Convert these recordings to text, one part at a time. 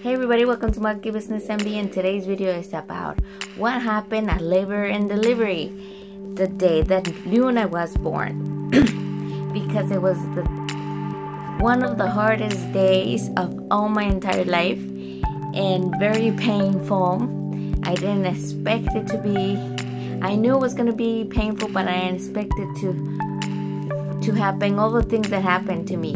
Hey everybody, welcome to Monkey Business MD, and today's video is about what happened at labor and delivery the day that Luna was born. Because it was one of the hardest days of all my entire life and very painful. I didn't expect it to be. I knew it was going to be painful, but I didn't expect it to happen, all the things that happened to me.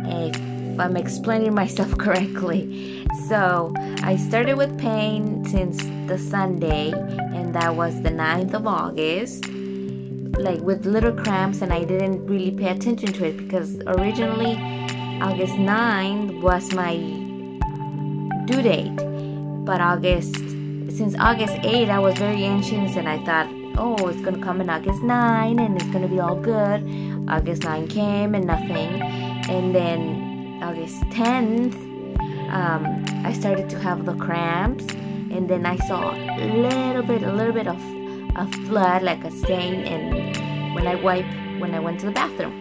If I'm explaining myself correctly. So I started with pain since the Sunday, and that was the 9th of August, like with little cramps, and I didn't really pay attention to it because originally August 9th was my due date, but since August 8th I was very anxious, and I thought, oh, it's gonna come in August 9 and it's gonna be all good. August 9 came and nothing, and then August 10th I started to have the cramps, and then I saw a little bit of blood, like a stain, and when I went to the bathroom.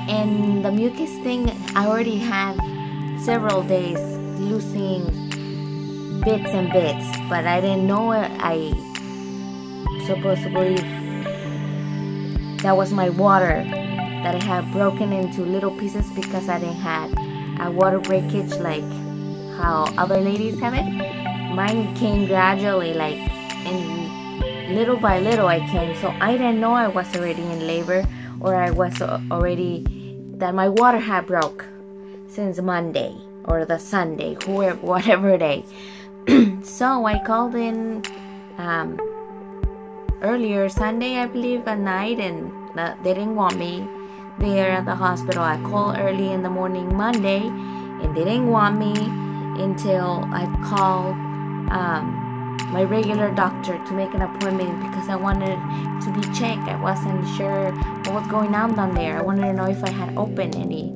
And the mucus thing, I already had several days losing bits and bits, but I didn't know it. I supposedly that was my water that I had broken into little pieces because I didn't have a water breakage like how other ladies have it. Mine came gradually, like in little by little I came, so I didn't know I was already in labor, or I was already that my water had broke since Monday or the Sunday, whatever day. So I called in earlier Sunday, I believe, at night, and they didn't want me there at the hospital. I called early in the morning Monday, and they didn't want me until I called my regular doctor to make an appointment because I wanted to be checked. I wasn't sure what was going on down there. I wanted to know if I had opened any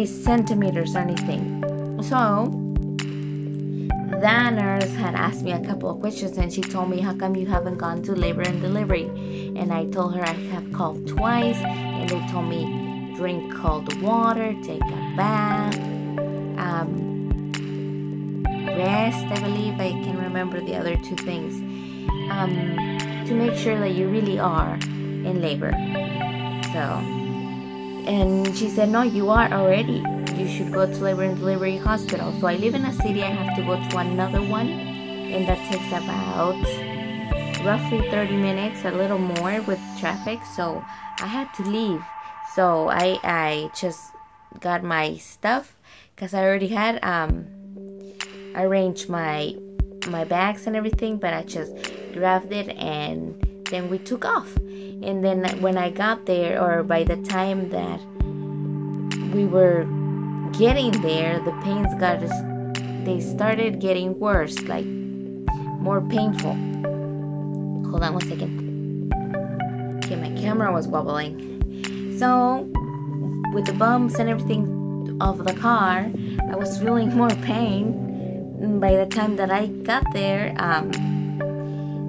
centimeters or anything. So the nurse had asked me a couple of questions, and she told me, how come you haven't gone to labor and delivery? And I told her I have called twice, and they told me drink cold water, take a bath, rest, I believe. I can remember the other two things, to make sure that you really are in labor. So, and she said, no, you are already. You should go to labor and delivery hospital. So I live in a city, I have to go to another one, and that takes about roughly 30 minutes, a little more with traffic. So I had to leave. So I just got my stuff because I already had arranged my bags and everything, but I just grabbed it and then we took off. And then when I got there, or by the time that we were getting there, the pains they started getting worse, like more painful. Hold on one second. Okay, my camera was wobbling. So with the bumps and everything of the car, I was feeling more pain. And by the time that I got there,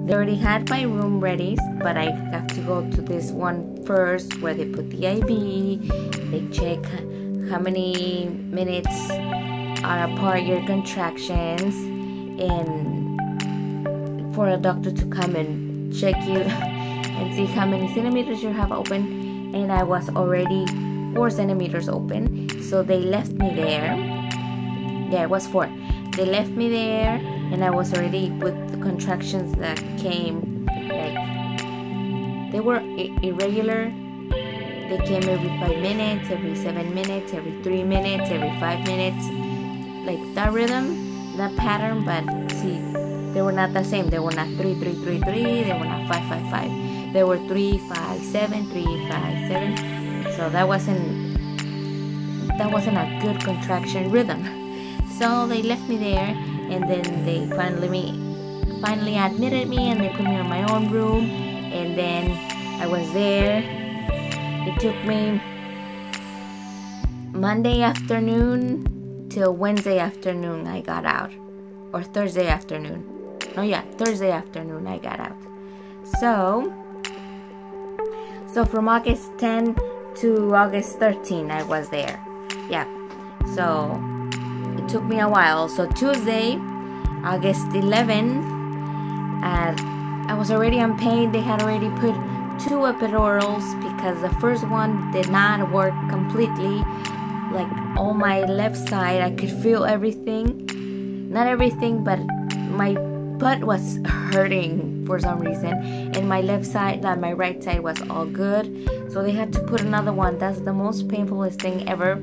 they already had my room ready, but I have to go to this one first where they put the IV. They check how many minutes are apart your contractions, and for a doctor to come and check you and see how many centimeters you have open. And I was already 4 centimeters open, so they left me there. Yeah, it was 4. They left me there, and I was already with the contractions that came, like they were irregular. They came every 5 minutes, every 7 minutes, every 3 minutes, every 5 minutes, like that rhythm, that pattern. But see, they were not the same. They were not 3, 3, 3, 3. They were not 5, 5, 5. They were 3, 5, 7, 3, 5, 7. So that wasn't a good contraction rhythm. So they left me there, and then they finally admitted me, and they put me in my own room. And then I was there. It took me Monday afternoon till Wednesday afternoon I got out, or Thursday afternoon. Oh yeah, Thursday afternoon I got out. So from August 10 to August 13 I was there. Yeah. So it took me a while. So Tuesday, August 11, I was already in pain. They had already put 2 epidurals because the first one did not work completely. Like on my left side, I could feel everything. Not everything, but my butt was hurting for some reason. And my left side, my right side was all good. So they had to put another one. That's the most painfulest thing ever.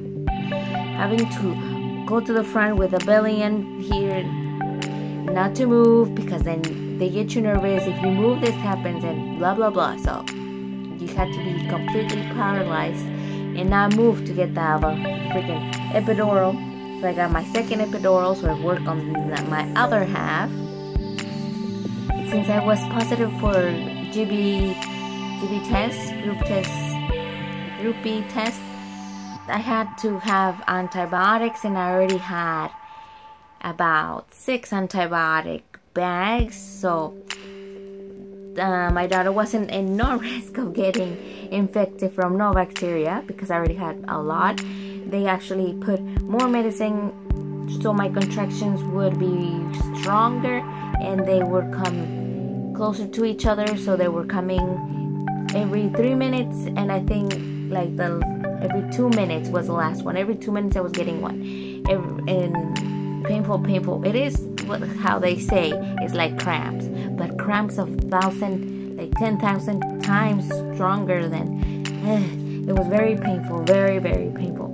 Having to go to the front with a belly in here, not to move, because then they get you nervous. If you move, this happens, and blah blah blah. So you had to be completely paralyzed and not move to get the freaking epidural. So I got my second epidural, so I worked on my other half. Since I was positive for GB test, group B test, I had to have antibiotics, and I already had about 6 antibiotic bags. So my daughter wasn't in no risk of getting infected from no bacteria because I already had a lot. They actually put more medicine so my contractions would be stronger and they would come closer to each other. So they were coming every 3 minutes, and I think like every 2 minutes was the last one. Every 2 minutes I was getting one. And painful. It is how they say it's like cramps, but cramps of 10,000 times stronger than. It was very painful, very painful.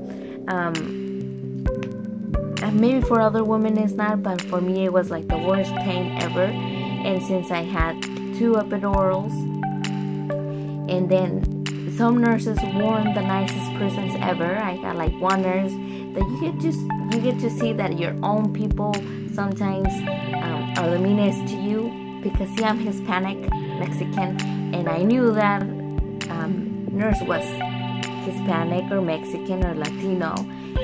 And maybe for other women it's not, but for me it was like the worst pain ever. And since I had 2 epidurals, and then some nurses weren't the nicest persons ever. I got like one nurse that you get to see that your own people sometimes are the meanest to you, because see, I'm Hispanic, Mexican, and I knew that nurse was Hispanic or Mexican or Latino.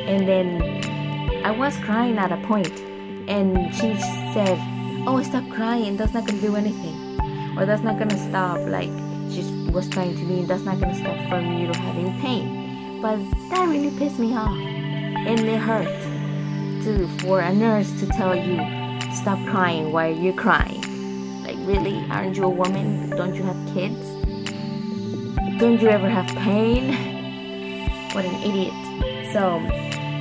And then I was crying at a point, and she said, "Oh, stop crying, that's not gonna do anything, or that's not gonna stop," like she was trying to mean that's not gonna stop from you having pain. But that really pissed me off, and it hurt for a nurse to tell you stop crying. Why are you crying? Like, really? Aren't you a woman? Don't you have kids? Don't you ever have pain? What an idiot. So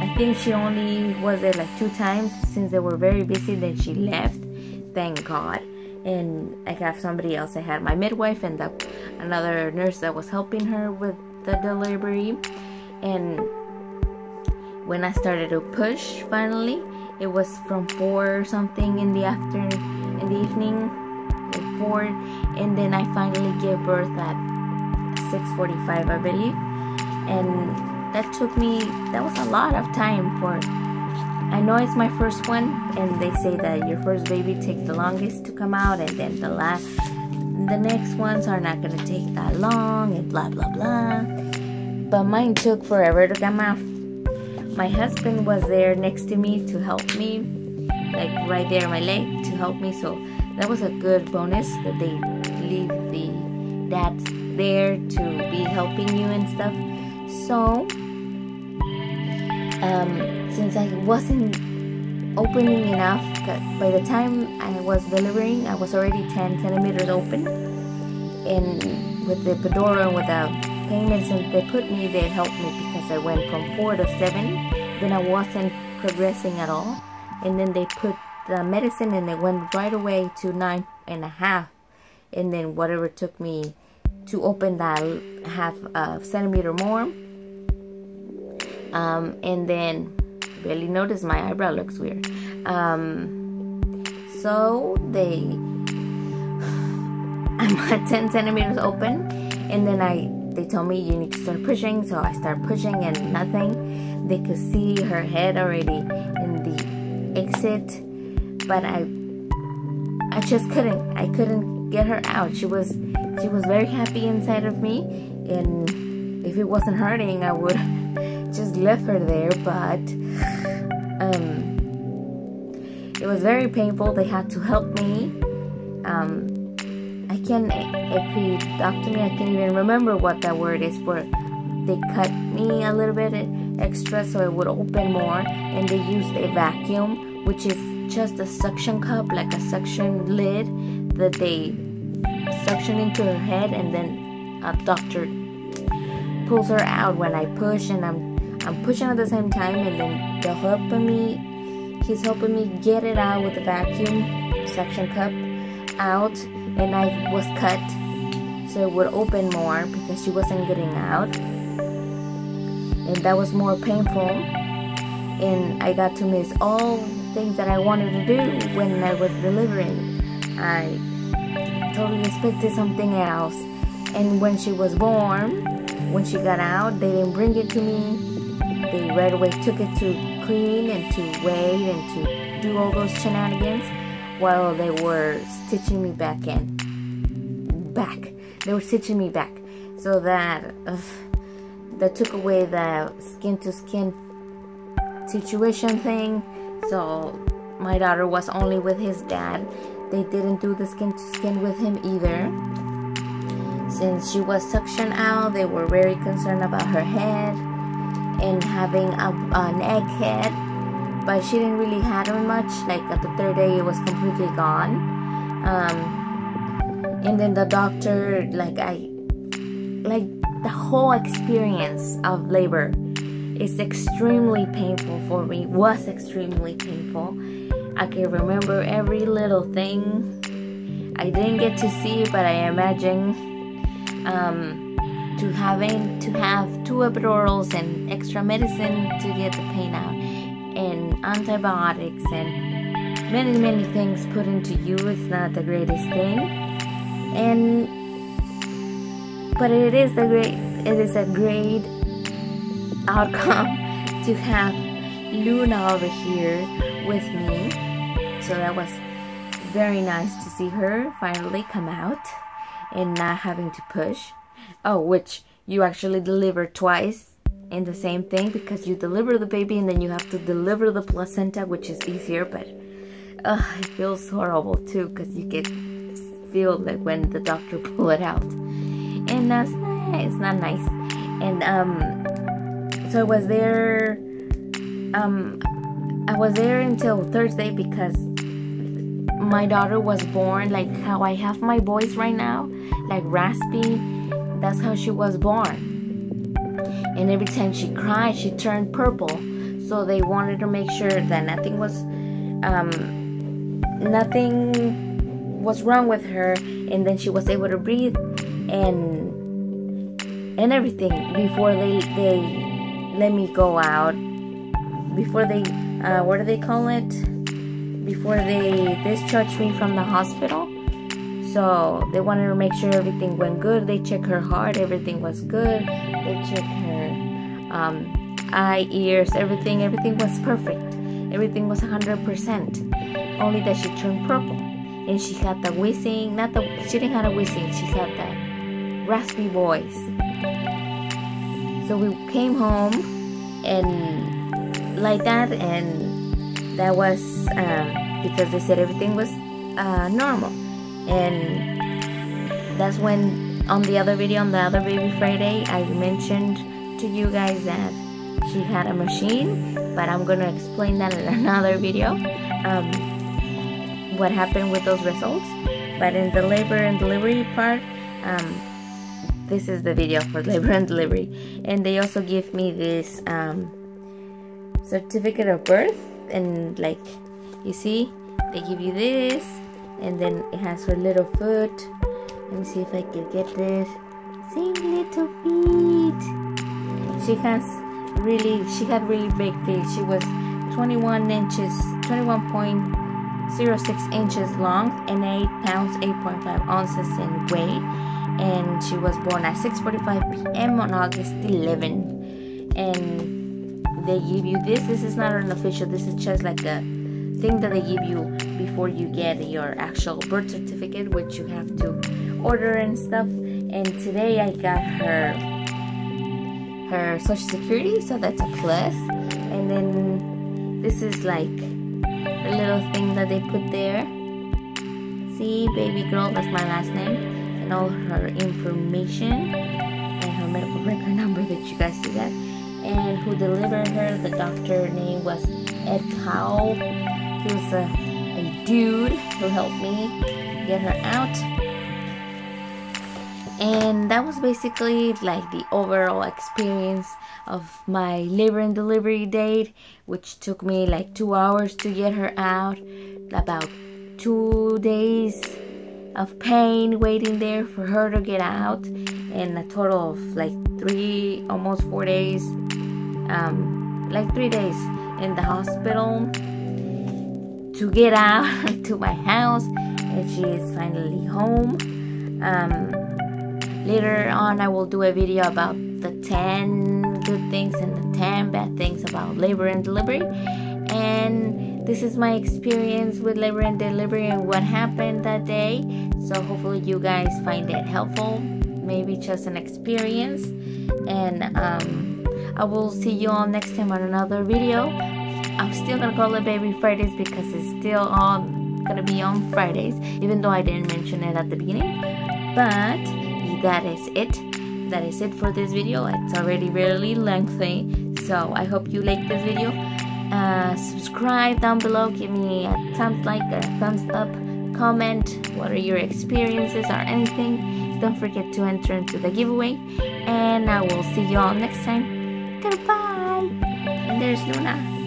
I think she only was there like 2 times since they were very busy. Then she left, thank God. And I have somebody else. I had my midwife and another nurse that was helping her with the delivery. And when I started to push, finally, it was from 4 or something in the evening, like 4. And then I finally gave birth at 6:45, I believe. And that was a lot of time for. I know it's my first one, and they say that your first baby takes the longest to come out, and then the next ones are not going to take that long, and blah blah blah. But mine took forever to come out. My husband was there next to me to help me, like right there on my leg to help me. So that was a good bonus that they leave the dads there to be helping you and stuff. So since I wasn't opening enough, by the time I was delivering, I was already 10 centimeters open. And with the epidural and with the pain medicine they put me, they helped me because I went from 4 to 7. Then I wasn't progressing at all. And then they put the medicine and they went right away to 9.5. And then whatever took me to open that half centimeter more. And then barely noticed my eyebrow looks weird. So I'm at 10 centimeters open, and then they told me you need to start pushing. So I started pushing and nothing. They could see her head already in the exit, but I just couldn't get her out. She was very happy inside of me, and if it wasn't hurting, I would just left her there. But it was very painful. They had to help me. Epidotomy, I can't even remember what that word is for. They cut me a little bit. extra so it would open more, and they used a vacuum, which is just a suction cup, like a suction lid that they suction into her head, and then a doctor pulls her out when I push, and I'm pushing at the same time, and then he's helping me get it out with the vacuum suction cup out, and I was cut so it would open more because she wasn't getting out, and that was more painful, and I got to miss all things that I wanted to do when I was delivering. I totally expected something else, and when she was born, when she got out, they didn't bring it to me. They right away took it to clean and to weigh and to do all those shenanigans while they were stitching me back. They were stitching me back, so that took away the skin to skin situation thing. So my daughter was only with his dad. They didn't do the skin to skin with him either. Since she was suctioned out, they were very concerned about her head and having an egg head, but she didn't really have it much. Like at the third day, it was completely gone. And then the doctor, like the whole experience of labor is extremely painful for me. Was extremely painful. I can remember every little thing. I didn't get to see it, but I imagine to have 2 epidurals and extra medicine to get the pain out, and antibiotics and many things put into you. It's not the greatest thing, but it is a great outcome to have Luna over here with me. So that was very nice to see her finally come out and not having to push. Oh, which you actually deliver twice in the same thing, because you deliver the baby and then you have to deliver the placenta, which is easier, but it feels horrible too, because you get feel like when the doctor pull it out, and that's nice. It's not nice. And so I was there until Thursday, because my daughter was born like how I have my voice right now, like raspy. That's how she was born, and every time she cried, she turned purple. So they wanted to make sure that nothing was wrong with her, and then she was able to breathe and everything before they let me go out. Before they what do they call it? Before they discharged me from the hospital. So they wanted to make sure everything went good. They checked her heart, everything was good. They checked her eye, ears, everything was perfect. Everything was 100%. Only that she turned purple, and she had the wheezing. She didn't have a wheezing. She had that raspy voice. So we came home and like that, and that was because they said everything was normal. And that's when on the other video, on the other Baby Friday, I mentioned to you guys that she had a machine, but I'm gonna explain that in another video, what happened with those results. But in the labor and delivery part, this is the video for labor and delivery. And they also give me this certificate of birth, and like you see, they give you this, and then it has her little foot. Let me see if I can get this. Same little feet. She had really big feet. She was 21.06 inches long and 8 pounds 8.5 ounces in weight, and she was born at 6:45 p.m. on August 11. And they give you this. This is not an official. This is just like a thing that they give you before you get your actual birth certificate, which you have to order and stuff. And today I got her social security, so that's a plus. And then this is like a little thing that they put there. See, baby girl, that's my last name, and all her information and her medical record number, that you guys see that. and who delivered her. The doctor name was Ed Cow. He was a dude who helped me get her out. And that was basically like the overall experience of my labor and delivery date, which took me like 2 hours to get her out, about 2 days of pain waiting there for her to get out, and a total of like almost 4 days, like 3 days in the hospital to get out to my house. And she is finally home. Later on I will do a video about the 10 good things and the 10 bad things about labor and delivery. And this is my experience with labor and delivery and what happened that day. So hopefully you guys find it helpful, maybe just an experience. And I will see you all next time on another video. I'm still gonna call it Baby Fridays because it's still gonna be on Fridays, even though I didn't mention it at the beginning. But that is it for this video. It's already really lengthy, so I hope you like this video. Subscribe down below, give me a thumbs like or a thumbs up, comment what are your experiences or anything. Don't forget to enter into the giveaway, and I will see you all next time. Goodbye. And there's Luna.